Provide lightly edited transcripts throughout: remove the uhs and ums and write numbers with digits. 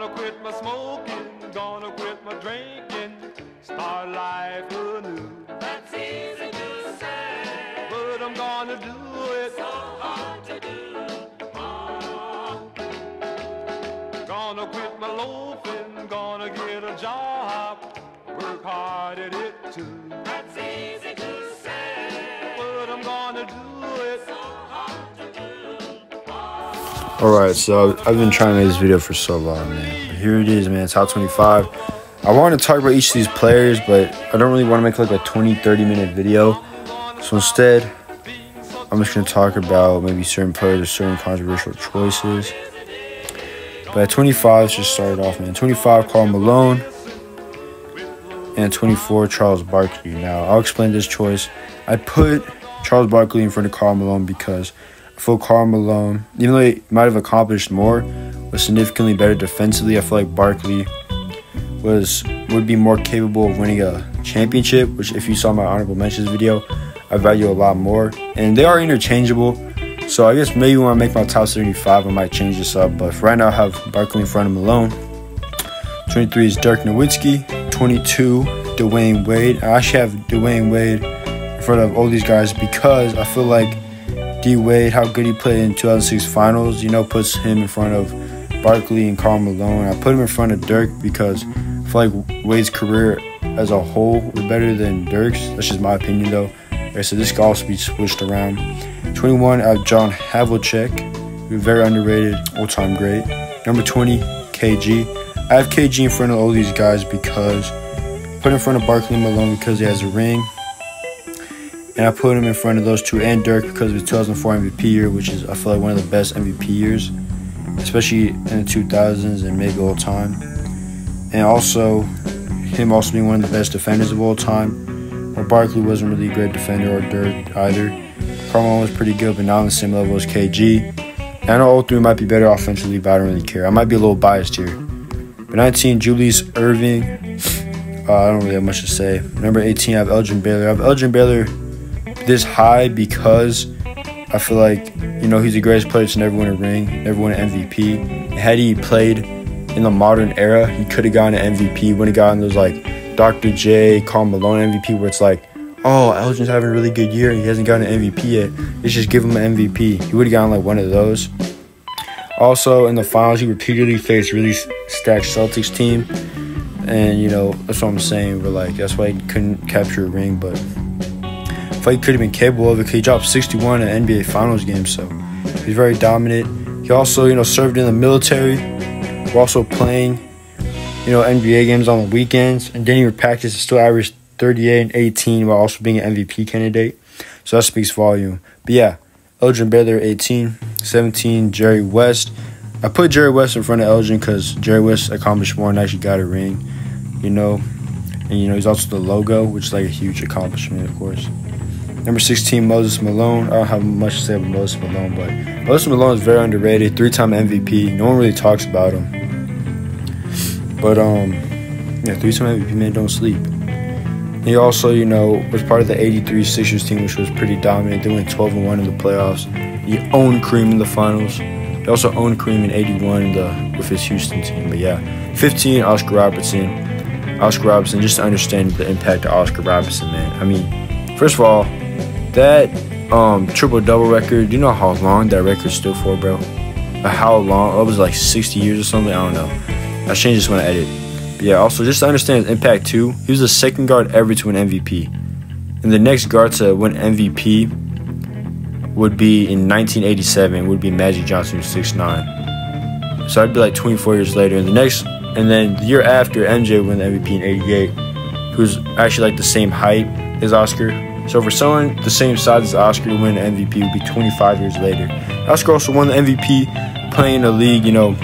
Gonna quit my smoking, gonna quit my drinking, start life anew. That's easy to say, but I'm gonna do it. So hard to do. Oh. Gonna quit my loafing, gonna get a job, work hard at it too. That's easy to say, but I'm gonna do it. So hard to do. Oh. Alright, so I've been trying to make this video for so long, man. But here it is, man. Top 25. I want to talk about each of these players, but I don't really want to make like a 20-30 minute video. So instead, I'm just going to talk about maybe certain players or certain controversial choices. But at 25, let's just start it off, man. 25, Karl Malone. And 24, Charles Barkley. Now, I'll explain this choice. I put Charles Barkley in front of Karl Malone because I feel Karl Malone, even though he might have accomplished more, was significantly better defensively. I feel like Barkley would be more capable of winning a championship, which if you saw my honorable mentions video, I value a lot more. And they are interchangeable, so I guess maybe when I make my top 75, I might change this up. But for right now, I have Barkley in front of Malone. 23 is Dirk Nowitzki. 22, Dwyane Wade. I actually have Dwyane Wade in front of all these guys because I feel like D-Wade, how good he played in 2006 finals, puts him in front of Barkley and Karl Malone. I put him in front of Dirk because I feel like Wade's career as a whole was better than Dirk's. That's just my opinion, though. So this could also be switched around. 21, I have John Havlicek, very underrated, all-time great. Number 20, KG. I have KG in front of all these guys because I put him in front of Barkley and Malone because he has a ring. And I put him in front of those two and Dirk because of his 2004 MVP year, which is, I feel like, one of the best MVP years, especially in the 2000s and maybe all time. And also, him also being one of the best defenders of all time. Where Barkley wasn't really a great defender, or Dirk either. Karl Malone was pretty good, but not on the same level as KG. And I know all three might be better offensively, but I don't really care. I might be a little biased here. But 19, Julius Erving. I don't really have much to say. Number 18, I have Elgin Baylor. I have Elgin Baylor this high because I feel like, he's the greatest player to never win a ring, never win an MVP. And had he played in the modern era, he could have gotten an MVP. When he got in those, like, Dr. J, Karl Malone MVP, where it's like, oh, Elgin's having a really good year and he hasn't gotten an MVP yet. Let's just give him an MVP. He would have gotten, like, one of those. Also, in the finals, he repeatedly faced really stacked Celtics team. And, that's what I'm saying. But, like, that's why he couldn't capture a ring, but I feel like he could have been capable of it because he dropped 61 in NBA Finals games, so he's very dominant. He also, served in the military. We're also playing, NBA games on the weekends, and didn't even practice. He still averaged 38 and 18 while also being an MVP candidate. So that speaks volume. But yeah, Elgin Baylor 18, 17, Jerry West. I put Jerry West in front of Elgin because Jerry West accomplished more and actually got a ring, And, he's also the logo, which is like a huge accomplishment, of course. Number 16, Moses Malone. I don't have much to say about Moses Malone, but Moses Malone is very underrated. 3-time MVP. No one really talks about him. But, 3-time MVP, man, don't sleep. He also, was part of the 83 Sixers team, which was pretty dominant. They went 12-1 in the playoffs. He owned Kareem in the finals. He also owned Kareem in 81 with his Houston team. But, yeah, 15, Oscar Robertson. Oscar Robertson, just to understand the impact of Oscar Robertson, man. I mean, first of all, that triple-double record, do you know how long that record stood for, bro? How long? It was like 60 years or something? I don't know. I changed this when I edit. But yeah, also, just to understand his impact, too, he was the second guard ever to win MVP. And the next guard to win MVP would be in 1987, would be Magic Johnson, who's 6'9". So I'd be like 24 years later. And then the year after, MJ won the MVP in 88, who's actually like the same height as Oscar. So for someone the same size as Oscar to win the MVP would be 25 years later. Oscar also won the MVP playing in a league, or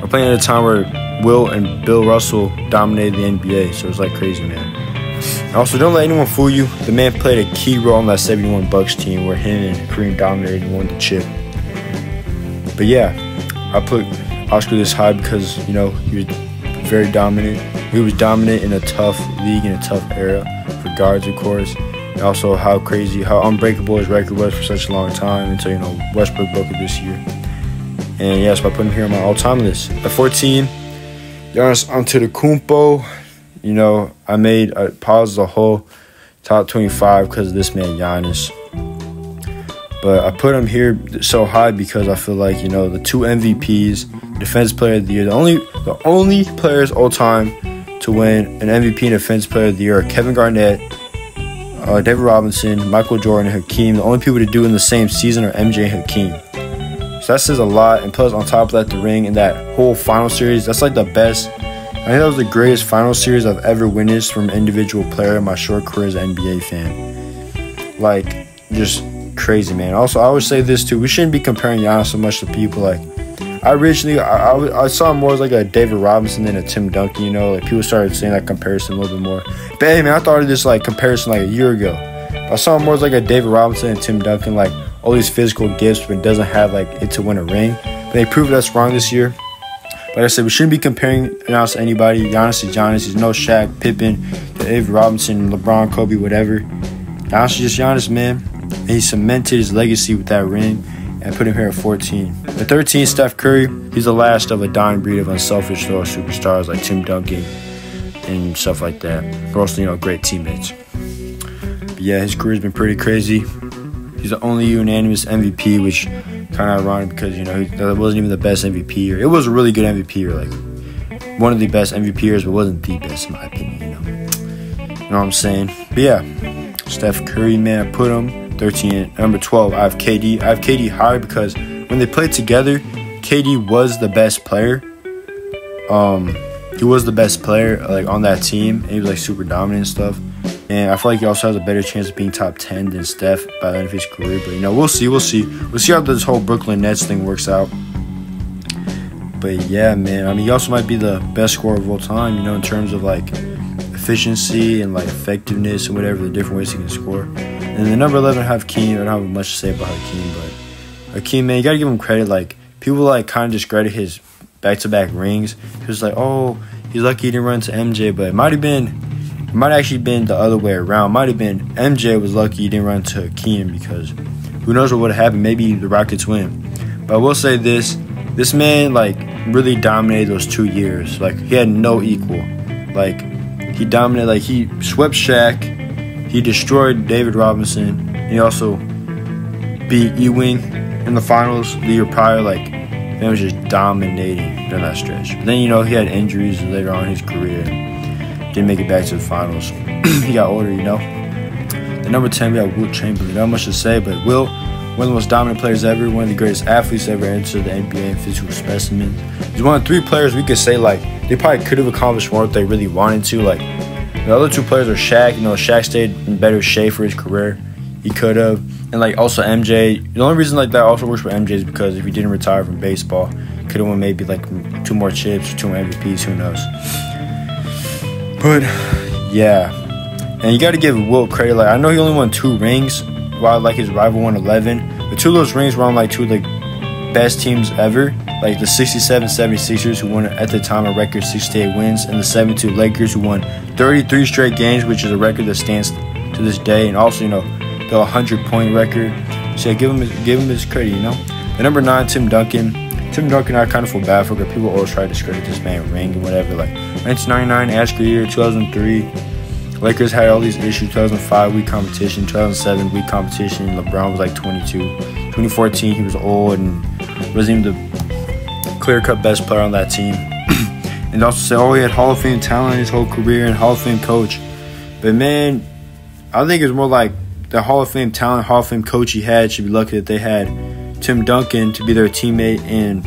playing at a time where Wilt and Bill Russell dominated the NBA. So it was like crazy, man. Also, don't let anyone fool you. The man played a key role on that 71 Bucks team where him and Kareem dominated and won the chip. But yeah, I put Oscar this high because, he was very dominant. He was dominant in a tough league, in a tough era for guards, of course. And also how unbreakable his record was for such a long time until, Westbrook broke it this year. And yes, I put him here on my all-time list. At 14, Giannis Antetokounmpo. You know, I paused the whole top 25 because of this man, Giannis. But I put him here so high because I feel like, you know, the two MVPs, Defense Player of the Year, the only players all time to win an MVP and Defense Player of the Year are Kevin Garnett, David Robinson, Michael Jordan, and Hakeem. The only people to do it in the same season are MJ and Hakeem. So that says a lot. And plus, on top of that, the ring and that whole final series, that's like the best. I think that was the greatest final series I've ever witnessed from an individual player in my short career as an NBA fan. Like, just crazy, man. Also, I always say this too. We shouldn't be comparing Giannis so much to people. Like, I saw him more as like a David Robinson than a Tim Duncan, you know. Like, people started saying that comparison a little bit more. But hey, man, I thought of this like comparison like a year ago. I saw him more as like a David Robinson and Tim Duncan, like all these physical gifts, but doesn't have like it to win a ring. But they proved us wrong this year. Like I said, we shouldn't be comparing Giannis to anybody. Giannis is Giannis. He's no Shaq, Pippen, David Robinson, LeBron, Kobe, whatever. Giannis is just Giannis, man. And he cemented his legacy with that ring and put him here at 14. At 13, Steph Curry. He's the last of a dying breed of unselfish throw superstars like Tim Duncan and stuff like that. They're also, you know, great teammates. But yeah, his career's been pretty crazy. He's the only unanimous MVP, which kind of ironic because, you know, that wasn't even the best MVP year. It was a really good MVP year, like one of the best MVP years, but wasn't the best in my opinion, you know. You know what I'm saying? But yeah, Steph Curry, man, I put him 13. Number 12, I have KD. I have KD higher because when they played together, KD was the best player. He was the best player like on that team. And he was like super dominant and stuff. And I feel like he also has a better chance of being top 10 than Steph by the end of his career. But, you know, we'll see. We'll see how this whole Brooklyn Nets thing works out. But, yeah, man. I mean, he also might be the best scorer of all time, you know, in terms of, like, efficiency and, like, effectiveness and whatever the different ways he can score. And then number 11, I have Hakeem. I don't have much to say about Hakeem. But Hakeem, man, you got to give him credit. Like, people, like, kind of discredit his back-to-back rings. He was like, oh, he's lucky he didn't run to MJ. But it might have actually been the other way around. Might have been MJ was lucky he didn't run to Hakeem because who knows what would have happened. Maybe the Rockets win. But I will say this man, like, really dominated those 2 years. Like, he had no equal. Like, he dominated. Like, he swept Shaq. He destroyed David Robinson. He also beat Ewing in the finals the year prior. Like, man was just dominating during that stretch. But then, you know, he had injuries later on in his career. Didn't make it back to the finals. He got older, you know. The number 10, we got Wilt Chamberlain. Not much to say, but Wilt, one of the most dominant players ever, one of the greatest athletes ever entered the NBA and physical specimen. He's one of 3 players we could say, like, they probably could have accomplished more if they really wanted to. Like, the other 2 players are Shaq. You know, Shaq stayed in better shape for his career. He could have. And, like, also MJ. The only reason, like, that also works for MJ is because if he didn't retire from baseball, could have won maybe, like, 2 more chips, 2 more MVPs, who knows. But, yeah. And you got to give Wilt credit. Like, I know he only won 2 rings, while, like, his rival won 11. But 2 of those rings were on, like, 2 of the best teams ever. Like, the 67 76ers, who won, at the time, a record 68 wins. And the 72 Lakers, who won 33 straight games, which is a record that stands to this day. And also, you know, the 100-point record. So, yeah, give him his credit, you know. The number 9, Tim Duncan. Tim Duncan, I kind of feel bad for because people always try to discredit this man ring and whatever. Like, 1999, Asher year, 2003. Lakers had all these issues. 2005, weak competition. 2007, weak competition. LeBron was like 22. 2014, he was old and wasn't even the clear-cut best player on that team. And also say, oh, he had Hall of Fame talent his whole career and Hall of Fame coach. But, man, I think it's more like the Hall of Fame talent, Hall of Fame coach he had should be lucky that they had Tim Duncan to be their teammate and,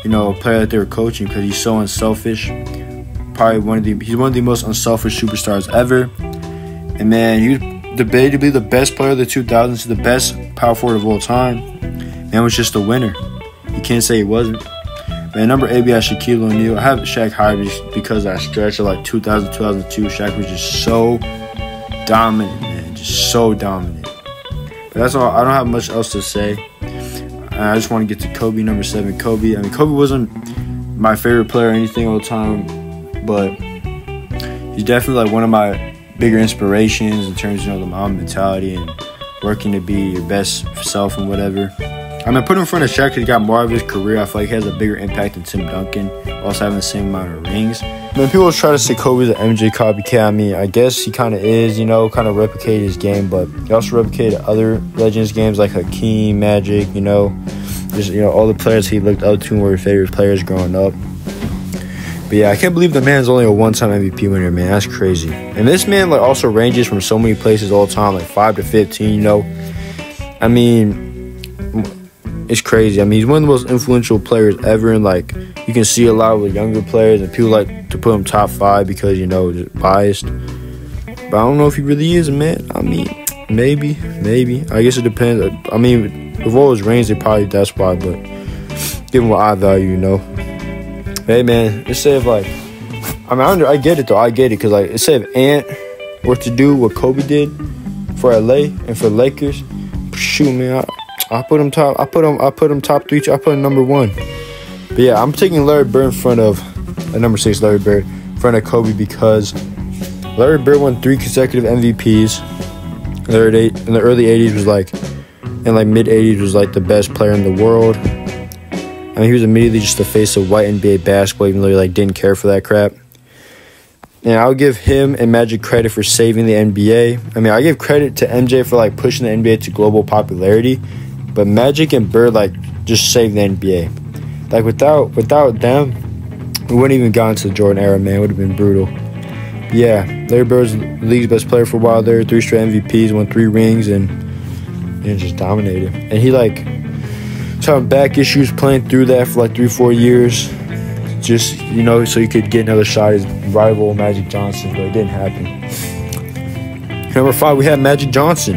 you know, a player that they were coaching because he's so unselfish. Probably he's one of the most unselfish superstars ever. And, man, he was debated to be the best player of the 2000s, the best power forward of all time. Man was just a winner. You can't say he wasn't. Man, number 8, we have Shaquille O'Neal. I have Shaq higher because that stretch of like 2000, 2002, Shaq was just so dominant, man. Just so dominant. But that's all. I don't have much else to say. I just want to get to Kobe, number 7. Kobe. I mean, Kobe wasn't my favorite player or anything all the time, but he's definitely like one of my bigger inspirations in terms of, you know, the mom mentality and working to be your best self and whatever. I I mean, put him in front of Shaq because he got more of his career. I feel like he has a bigger impact than Tim Duncan, also having the same amount of rings. I mean, people try to say Kobe's an MJ copycat. I mean, I guess he kind of is, you know, kind of replicated his game, but he also replicated other Legends games like Hakeem, Magic, you know, just, you know, all the players he looked up to and were his favorite players growing up. But yeah, I can't believe the man's only a one-time MVP winner, man. That's crazy. And this man like also ranges from so many places all the time, like 5 to 15, you know. I mean, it's crazy. I mean, he's one of the most influential players ever, and like you can see a lot with younger players, and people like to put him top 5 because, you know, just biased. But I don't know if he really is, man. I mean, maybe. I guess it depends. I mean, with all his rings, that's why. But given what I value, you know. Hey, man, let's say if, like, I mean, I get it, though. I get it, because, like, let's say if Ant were to do what Kobe did for LA and for Lakers, shoot, man, I put him top. I put him top 3. I put him number 1. But, yeah, I'm taking Larry Bird in front of, number 6, Larry Bird, in front of Kobe, because Larry Bird won 3 consecutive MVPs. In the early 80s was, like, and, like, mid-80s was, like, the best player in the world. I mean, he was immediately just the face of white NBA basketball, even though he like didn't care for that crap. And I'll give him and Magic credit for saving the NBA. I mean, I give credit to MJ for like pushing the NBA to global popularity, but Magic and Bird like just saved the NBA. Like without them, we wouldn't even gotten to the Jordan era, man. It would have been brutal. But yeah, Larry Bird was the league's best player for a while there. 3 straight MVPs, won 3 rings, and just dominated. And he like. Having back issues, playing through that for like 3-4 years, just, you know, so he could get another shot at his rival Magic Johnson, but it didn't happen. Number 5, we have Magic Johnson.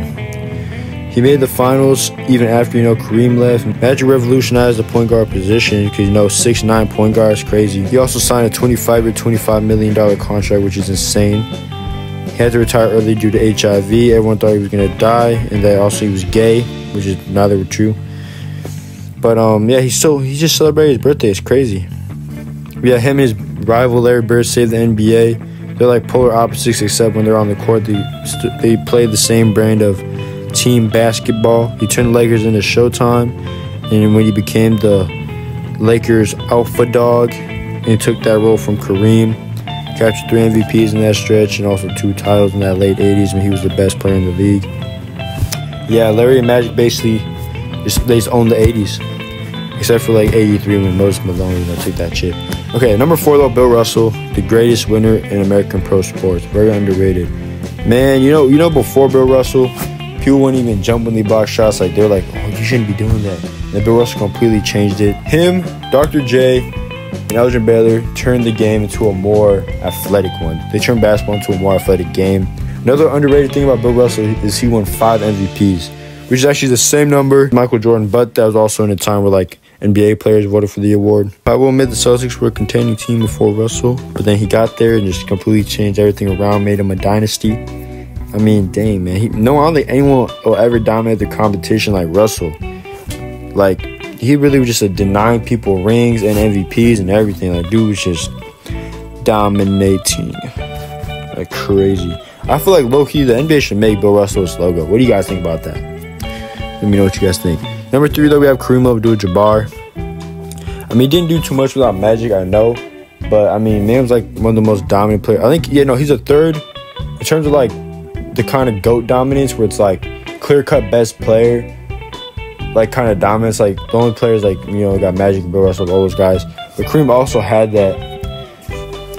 He made the finals even after, you know, Kareem left. Magic revolutionized the point guard position because, you know, 6'9" point guard is crazy. He also signed a 25-year, $25 million contract, which is insane. He had to retire early due to HIV. Everyone thought he was going to die, and that also he was gay, which is neither were true. But, yeah, he just celebrated his birthday. It's crazy. Yeah, him and his rival Larry Bird saved the NBA. They're like polar opposites, except when they're on the court, they play the same brand of team basketball. He turned the Lakers into Showtime, and when he became the Lakers alpha dog, and he took that role from Kareem, captured 3 MVPs in that stretch, and also 2 titles in that late 80s when he was the best player in the league. Yeah, Larry and Magic basically they just owned the 80s. Except for like 83 when Moses Malone, you know, took that chip. Okay, number 4 though, Bill Russell, the greatest winner in American pro sports. Very underrated. Man, you know, before Bill Russell, people wouldn't even jump when they block shots. Like, they're like, oh, you shouldn't be doing that. And then Bill Russell completely changed it. Him, Dr. J, and Elgin Baylor turned the game into a more athletic one. They turned basketball into a more athletic game. Another underrated thing about Bill Russell is he won 5 MVPs, which is actually the same number as Michael Jordan, but that was also in a time where, like, NBA players voted for the award. I will admit the Celtics were a contending team before Russell, but then he got there and just completely changed everything around, made him a dynasty. I mean, dang, man. I don't think anyone will ever dominate the competition like Russell. Like, he really was just denying people rings and MVPs and everything. Like, dude was just dominating like crazy. I feel like low-key, the NBA should make Bill Russell's logo. What do you guys think about that? Let me know what you guys think. Number 3, though, we have Kareem Abdul-Jabbar. I mean, he didn't do too much without Magic, I know. But, I mean, man was, like, one of the most dominant players. I think, he's a 3rd in terms of, like, the kind of GOAT dominance where it's, like, clear-cut best player. Like, kind of dominance. Like, the only players, like, you know, got Magic and Bill Russell, all those guys. But Kareem also had that.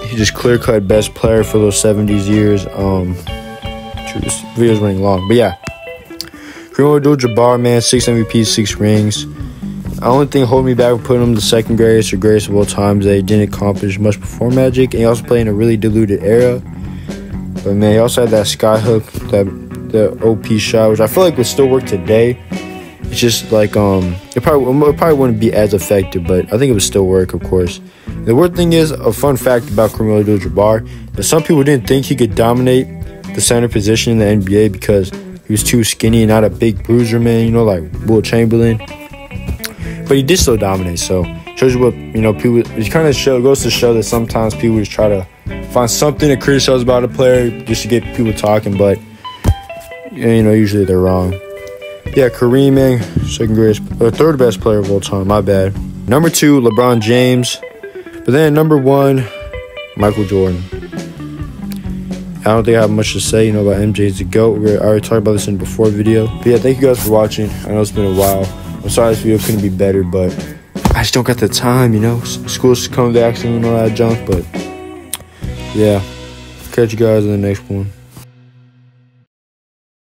He just clear-cut best player for those 70s years. This video's running long. But, yeah. Kareem Abdul-Jabbar, man, 6 MVPs, 6 rings. The only thing holding me back from putting him the second greatest or greatest of all time is that he didn't accomplish much before Magic, and he also played in a really diluted era. But, man, he also had that skyhook, the OP shot, which I feel like would still work today. It's just like, it probably wouldn't be as effective, but I think it would still work, of course. The weird thing is, a fun fact about Kareem Abdul-Jabbar, that some people didn't think he could dominate the center position in the NBA because he was too skinny and not a big bruiser, man, you know, like Wilt Chamberlain. But he did still dominate, so shows you what, you know, people, it kind of goes to show that sometimes people just try to find something to criticize about a player just to get people talking, but, you know, usually they're wrong. Yeah, Kareem, third best player of all time. My bad. Number 2, LeBron James. But then number 1, Michael Jordan. I don't think I have much to say, about MJ's the GOAT. I already talked about this in the before video. But yeah, thank you guys for watching. I know it's been a while. I'm sorry this video couldn't be better, but I just don't got the time, School's coming back soon and all that junk, but yeah. Catch you guys in the next one.